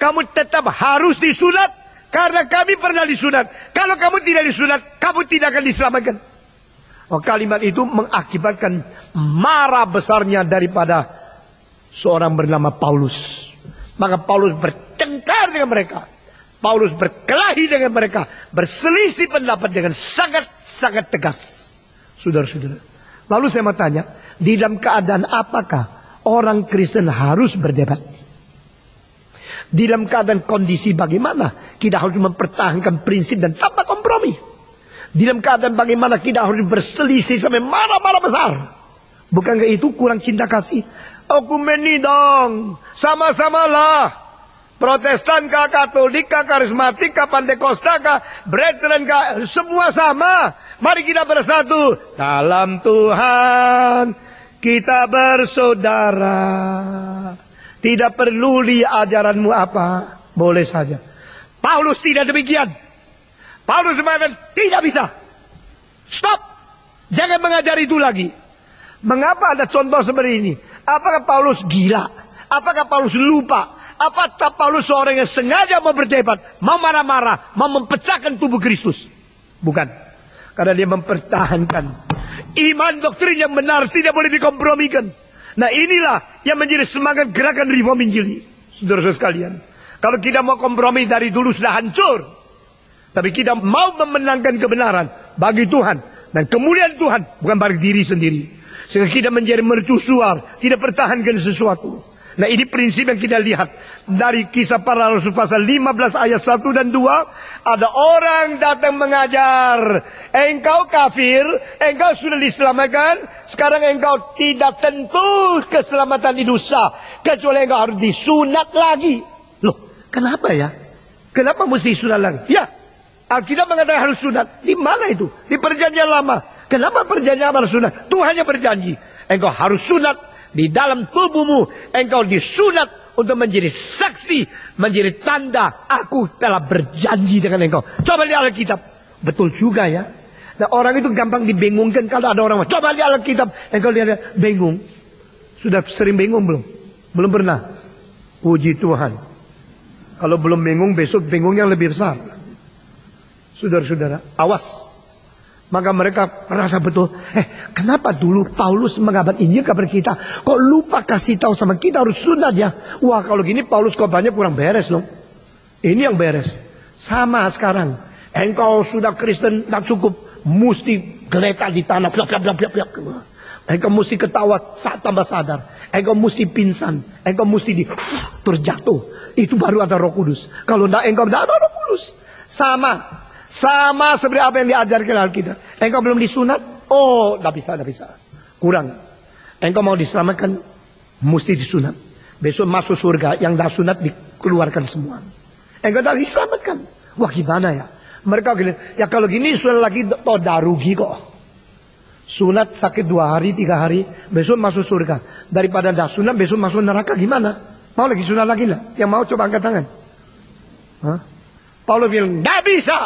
Kamu tetap harus disunat karena kami pernah disunat. Kalau kamu tidak disunat, kamu tidak akan diselamatkan. Oh, kalimat itu mengakibatkan marah besarnya daripada seorang bernama Paulus. Maka Paulus bertengkar dengan mereka. Paulus berkelahi dengan mereka. Berselisih pendapat dengan sangat-sangat tegas. Saudara-saudara. Lalu saya mau tanya, di dalam keadaan apakah orang Kristen harus berdebat? Di dalam keadaan kondisi bagaimana kita harus mempertahankan prinsip dan tanpa kompromi? Di dalam keadaan bagaimana kita harus berselisih sampai marah-marah besar? Bukankah itu kurang cinta kasih? Okumeni dong, sama-samalah. Protestan kah, Katolik kah, Karismatik kah, Pantekosta kah, Brethren kah, semua sama. Mari kita bersatu. Dalam Tuhan kita bersaudara. Tidak peduli ajaranmu apa, boleh saja. Paulus tidak demikian. Paulus mengatakan tidak bisa. Stop. Jangan mengajar itu lagi. Mengapa ada contoh seperti ini? Apakah Paulus gila? Apakah Paulus lupa? Apakah Paulus seorang yang sengaja mau berdebat, mau marah-marah, mau mempecahkan tubuh Kristus? Bukan. Karena dia mempertahankan iman doktrin yang benar, tidak boleh dikompromikan. Nah, inilah yang menjadi semangat gerakan reform Injili. Saudara-saudara sekalian, kalau kita mau kompromi dari dulu sudah hancur. Tapi kita mau memenangkan kebenaran bagi Tuhan dan kemuliaan Tuhan, bukan bagi diri sendiri. Sehingga kita menjadi mercusuar, tidak pertahankan sesuatu. Nah, ini prinsip yang kita lihat dari Kisah Para Rasul pasal 15 ayat 1 dan 2. Ada orang datang mengajar, engkau kafir, engkau sudah diselamatkan, sekarang engkau tidak tentu keselamatan di dosa, kecuali engkau harus disunat lagi. Loh, kenapa ya? Kenapa mesti sunat lagi? Ya, Alkitab mengatakan harus sunat. Di mana itu? Di perjanjian lama. Kenapa perjanjian lama harus sunat? Tuhan yang berjanji, engkau harus sunat. Di dalam tubuhmu engkau disunat untuk menjadi saksi, menjadi tanda aku telah berjanji dengan engkau. Coba lihat Alkitab. Betul juga ya. Nah, orang itu gampang dibingungkan kalau ada orang. Coba lihat Alkitab. Engkau lihat bingung. Sudah sering bingung belum? Belum pernah. Puji Tuhan. Kalau belum bingung, besok bingung yang lebih besar. Saudara-saudara, awas. Maka mereka merasa betul, kenapa dulu Paulus mengabar Injil kepada kita, kok lupa kasih tahu sama kita harus sunat ya? Wah, kalau gini Paulus khotbahnya kurang beres loh. Ini yang beres. Sama sekarang, engkau sudah Kristen tak cukup, mesti geletak di tanah, piak. Engkau mesti ketawa saat tambah sadar. Engkau mesti pingsan, engkau mesti terjatuh. Itu baru ada Roh Kudus. Kalau tidak, engkau tidak ada Roh Kudus. Sama seperti apa yang diajarkan Alkitab. Engkau belum disunat? Oh, tidak bisa. Kurang. Engkau mau diselamatkan, mesti disunat. Besok masuk surga, yang tidak sunat dikeluarkan semua. Engkau tidak diselamatkan. Wah, gimana ya? Mereka bilang, ya kalau gini sunat lagi, tidak rugi kok. Sunat sakit 2 hari, 3 hari, besok masuk surga. Daripada tidak sunat, besok masuk neraka, gimana? Mau lagi sunat lagi lah? Yang mau coba angkat tangan. Hah? Paulus bilang, tidak bisa.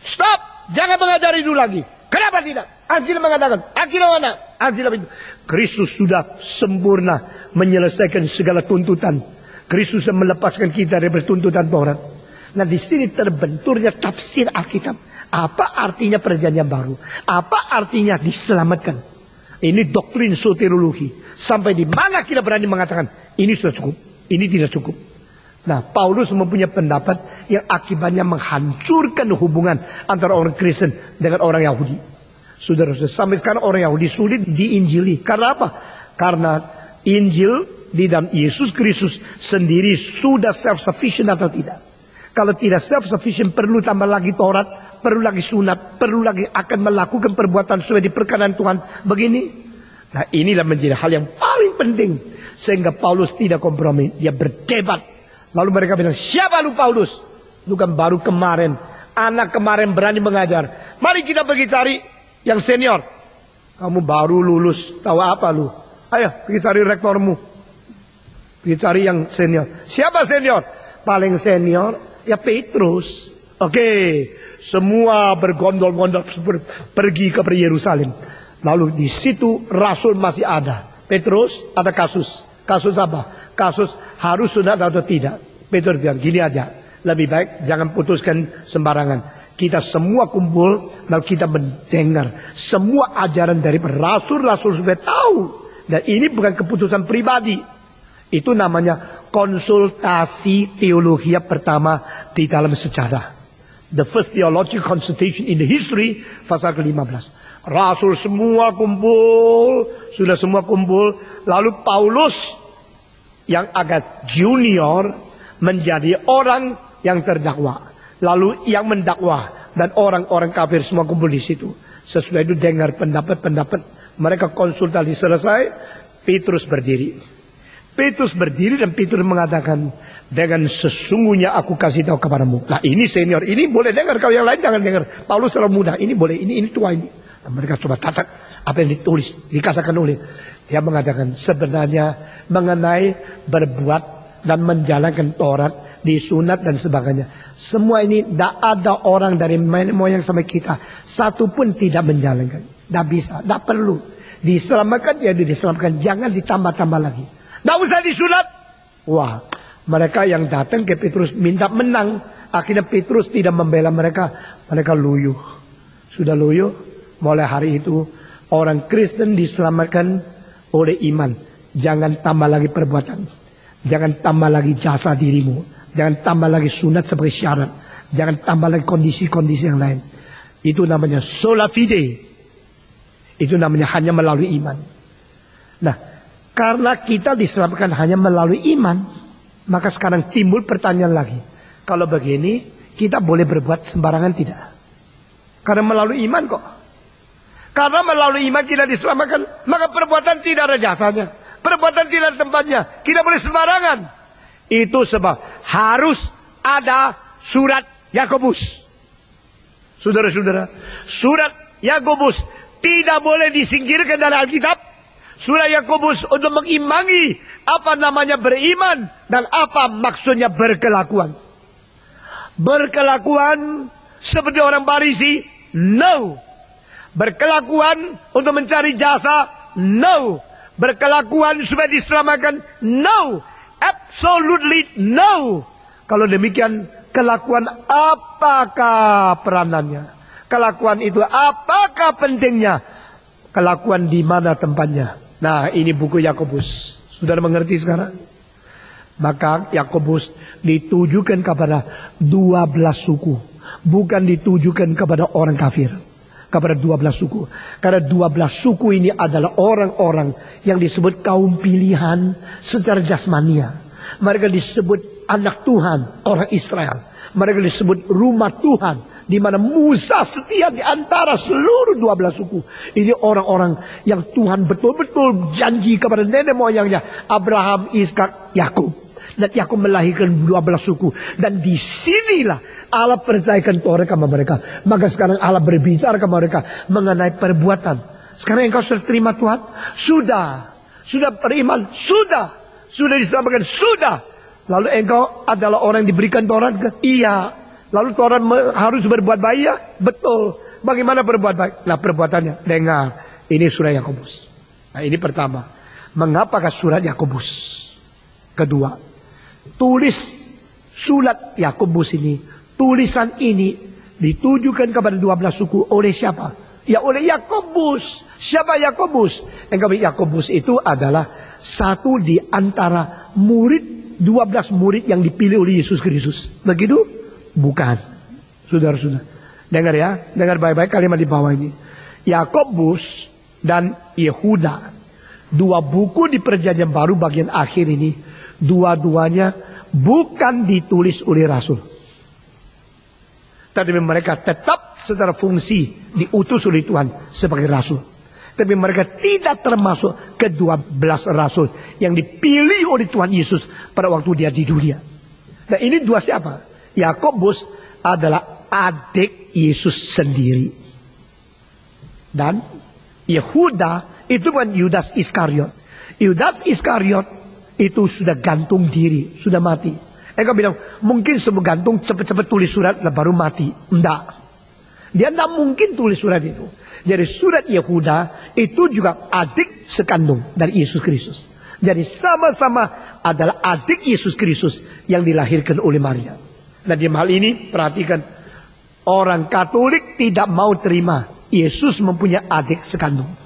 Stop, jangan mengajari itu lagi. Kenapa tidak? Alkitab mengatakan, Alkitab itu. Kristus sudah sempurna menyelesaikan segala tuntutan. Kristus yang melepaskan kita dari tuntutan Taurat. Nah, di sini terbenturnya tafsir Alkitab. Apa artinya perjanjian baru? Apa artinya diselamatkan? Ini doktrin soteriologi. Sampai di mana kita berani mengatakan ini sudah cukup, ini tidak cukup. Nah, Paulus mempunyai pendapat yang akibatnya menghancurkan hubungan antara orang Kristen dengan orang Yahudi. Saudara-saudara, sampai sekarang orang Yahudi sulit diinjili. Karena apa? Karena Injil di dalam Yesus Kristus sendiri sudah self-sufficient atau tidak. Kalau tidak self-sufficient, perlu tambah lagi Taurat, perlu lagi sunat, perlu lagi akan melakukan perbuatan sesuai diperkenan Tuhan. Begini. Nah, inilah menjadi hal yang paling penting. Sehingga Paulus tidak kompromi. Dia berdebat. Lalu mereka bilang, siapa lu Paulus? Lu kan baru kemarin. Anak kemarin berani mengajar. Mari kita pergi cari yang senior. Kamu baru lulus. Tahu apa lu? Ayo pergi cari rektormu. Pergi cari yang senior. Siapa senior? Paling senior ya Petrus. Oke. Semua bergondol-gondol pergi ke Yerusalem. Lalu di situ Rasul masih ada. Petrus ada kasus. Kasus apa? Kasus harus sunat atau tidak. Petrus bilang, gini aja, lebih baik jangan putuskan sembarangan. Kita semua kumpul, lalu kita mendengar semua ajaran dari rasul-rasul supaya tahu. Dan ini bukan keputusan pribadi. Itu namanya konsultasi teologi pertama di dalam sejarah. The first theological consultation in the history, pasal ke-15. Rasul semua kumpul, sudah semua kumpul. Lalu Paulus yang agak junior menjadi orang yang terdakwa. Lalu yang mendakwa dan orang-orang kafir semua kumpul di situ. Sesudah itu dengar pendapat-pendapat, mereka konsultasi selesai, Petrus berdiri. Petrus berdiri dan Petrus mengatakan, dengan sesungguhnya aku kasih tahu kepadamu. Nah ini senior, ini boleh dengar, kalau yang lain jangan dengar. Paulus terlalu muda, ini boleh, ini tua ini. Nah, mereka coba catat apa yang ditulis, dikatakan oleh. Dia mengatakan sebenarnya mengenai berbuat dan menjalankan Taurat, disunat dan sebagainya. Semua ini tidak ada orang dari moyang sampai kita satu pun tidak menjalankan. Tidak bisa, tidak perlu. Diselamatkan ya diselamatkan, jangan ditambah-tambah lagi. Tidak usah disunat. Wah, mereka yang datang ke Petrus minta menang. Akhirnya Petrus tidak membela mereka. Mereka luyuh. Sudah luyuh. Mulai hari itu orang Kristen diselamatkan oleh iman. Jangan tambah lagi perbuatan. Jangan tambah lagi jasa dirimu. Jangan tambah lagi sunat sebagai syarat. Jangan tambah lagi kondisi-kondisi yang lain. Itu namanya sola fide. Itu namanya hanya melalui iman. Nah, karena kita diselamatkan hanya melalui iman, maka sekarang timbul pertanyaan lagi. Kalau begini, kita boleh berbuat sembarangan tidak? Karena melalui iman kok. Karena melalui iman kita diselamatkan, maka perbuatan tidak ada jasanya. Perbuatan tidak ada tempatnya. Kita boleh sembarangan. Itu sebab harus ada surat Yakobus. Saudara-saudara, surat Yakobus tidak boleh disingkirkan dari Alkitab. Surat Yakobus untuk mengimbangi apa namanya beriman dan apa maksudnya berkelakuan. Berkelakuan seperti orang Farisi, no. Berkelakuan untuk mencari jasa, no. Berkelakuan supaya diselamatkan, no. Absolutely no. Kalau demikian, kelakuan apakah peranannya? Kelakuan itu apakah pentingnya? Kelakuan di mana tempatnya? Nah, ini buku Yakobus. Sudah mengerti sekarang? Maka Yakobus ditujukan kepada 12 suku. Bukan ditujukan kepada orang kafir. Kepada 12 suku. Karena 12 suku ini adalah orang-orang yang disebut kaum pilihan secara jasmania. Mereka disebut anak Tuhan, orang Israel. Mereka disebut rumah Tuhan, di mana Musa setia di antara seluruh 12 suku. Ini orang-orang yang Tuhan betul-betul janji kepada nenek moyangnya, Abraham, Ishak, Yakub. Dan Yakub melahirkan 12 suku. Dan disinilah Allah percayakan Taurat kepada mereka. Maka sekarang Allah berbicara kepada mereka mengenai perbuatan. Sekarang engkau sudah terima Tuhan? Sudah. Sudah beriman? Sudah. Sudah diselamatkan? Sudah. Lalu engkau adalah orang yang diberikan Taurat? Iya. Lalu Taurat harus berbuat baik? Ya? Betul. Bagaimana berbuat baik? Nah, perbuatannya. Dengar. Ini surat Yakobus. Nah, ini pertama. Mengapakah surat Yakobus? Kedua, tulis surat Yakobus ini, tulisan ini ditujukan kepada 12 suku oleh siapa? Ya oleh Yakobus. Siapa Yakobus? Yakobus itu adalah satu di antara murid, 12 murid yang dipilih oleh Yesus Kristus. Begitu? Bukan. Saudara-saudara, dengar ya, dengar baik-baik kalimat di bawah ini. Yakobus dan Yehuda, dua buku di Perjanjian Baru bagian akhir ini, dua-duanya bukan ditulis oleh rasul. Tapi mereka tetap secara fungsi diutus oleh Tuhan sebagai rasul. Tapi mereka tidak termasuk ke-12 rasul yang dipilih oleh Tuhan Yesus pada waktu dia di dunia. Nah, ini dua siapa? Yakobus adalah adik Yesus sendiri. Dan Yehuda itu bukan Yudas Iskariot. Yudas Iskariot itu sudah gantung diri, sudah mati. Engkau bilang, mungkin sebelum gantung cepat-cepat tulis surat baru mati. Enggak. Dia enggak mungkin tulis surat itu. Jadi surat Yehuda itu juga adik sekandung dari Yesus Kristus. Jadi sama-sama adalah adik Yesus Kristus yang dilahirkan oleh Maria. Nah di hal ini perhatikan, orang Katolik tidak mau terima Yesus mempunyai adik sekandung.